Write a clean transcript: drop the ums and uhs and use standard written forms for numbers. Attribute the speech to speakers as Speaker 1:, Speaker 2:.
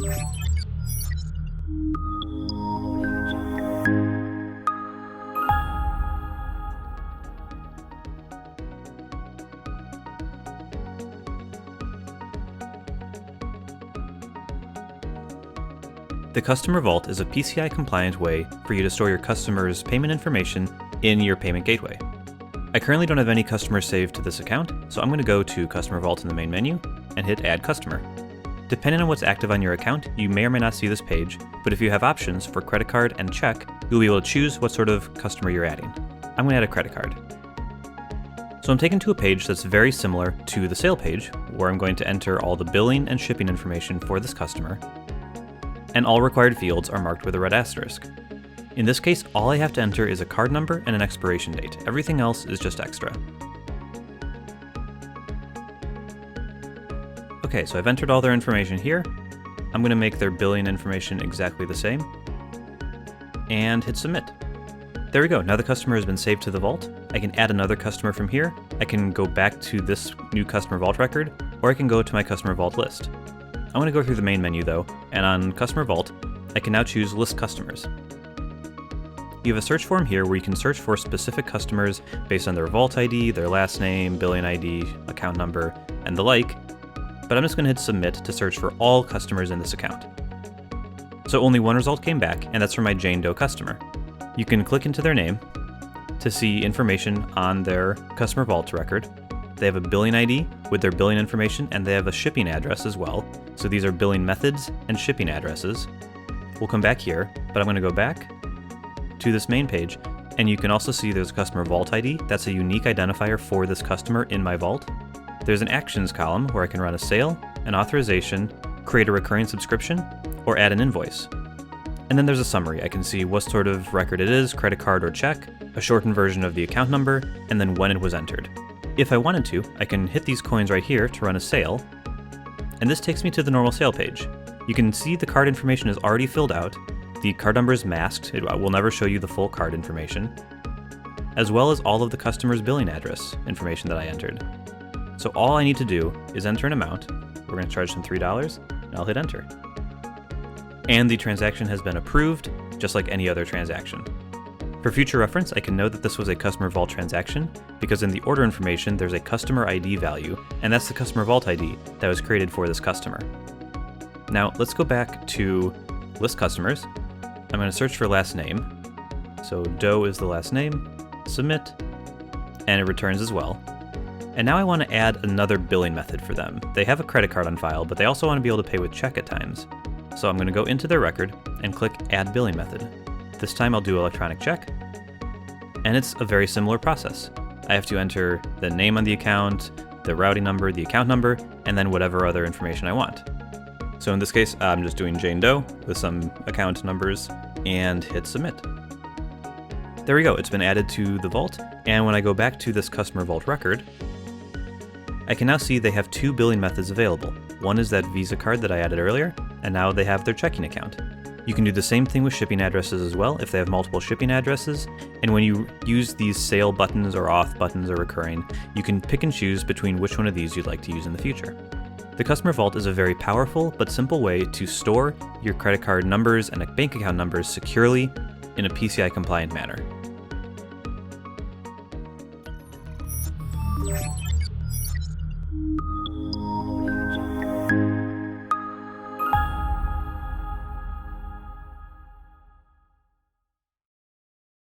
Speaker 1: The Customer Vault is a PCI-compliant way for you to store your customers' payment information in your payment gateway. I currently don't have any customers saved to this account, so I'm going to go to Customer Vault in the main menu and hit Add Customer. Depending on what's active on your account, you may or may not see this page, but if you have options for credit card and check, you'll be able to choose what sort of customer you're adding. I'm going to add a credit card. So I'm taken to a page that's very similar to the sale page, where I'm going to enter all the billing and shipping information for this customer, and all required fields are marked with a red asterisk. In this case, all I have to enter is a card number and an expiration date. Everything else is just extra. Okay, so I've entered all their information here. I'm going to make their billing information exactly the same, and hit Submit. There we go, now the customer has been saved to the vault. I can add another customer from here. I can go back to this new Customer Vault record, or I can go to my Customer Vault list. I'm going to go through the main menu though, and on Customer Vault, I can now choose List Customers. You have a search form here where you can search for specific customers based on their Vault ID, their last name, billing ID, account number, and the like, but I'm just going to hit Submit to search for all customers in this account. So only one result came back, and that's for my Jane Doe customer. You can click into their name to see information on their Customer Vault record. They have a billing ID with their billing information, and they have a shipping address as well. So these are billing methods and shipping addresses. We'll come back here, but I'm going to go back to this main page, and you can also see there's a Customer Vault ID. That's a unique identifier for this customer in my vault. There's an Actions column where I can run a sale, an authorization, create a recurring subscription, or add an invoice. And then there's a summary. I can see what sort of record it is, credit card or check, a shortened version of the account number, and then when it was entered. If I wanted to, I can hit these coins right here to run a sale, and this takes me to the normal sale page. You can see the card information is already filled out, the card number is masked, it will never show you the full card information, as well as all of the customer's billing address information that I entered. So all I need to do is enter an amount. We're going to charge them $3, and I'll hit enter. And the transaction has been approved, just like any other transaction. For future reference, I can know that this was a Customer Vault transaction because in the order information there's a customer ID value, and that's the Customer Vault ID that was created for this customer. Now let's go back to List Customers. I'm going to search for last name. So Doe is the last name, Submit, and it returns as well. And now I want to add another billing method for them. They have a credit card on file, but they also want to be able to pay with check at times. So I'm going to go into their record and click Add Billing Method. This time I'll do electronic check, and it's a very similar process. I have to enter the name on the account, the routing number, the account number, and then whatever other information I want. So in this case, I'm just doing Jane Doe with some account numbers and hit Submit. There we go, it's been added to the vault, and when I go back to this Customer Vault record, I can now see they have two billing methods available. One is that Visa card that I added earlier, and now they have their checking account. You can do the same thing with shipping addresses as well if they have multiple shipping addresses, and when you use these sale buttons or auth buttons or recurring, you can pick and choose between which one of these you'd like to use in the future. The Customer Vault is a very powerful but simple way to store your credit card numbers and bank account numbers securely in a PCI compliant manner.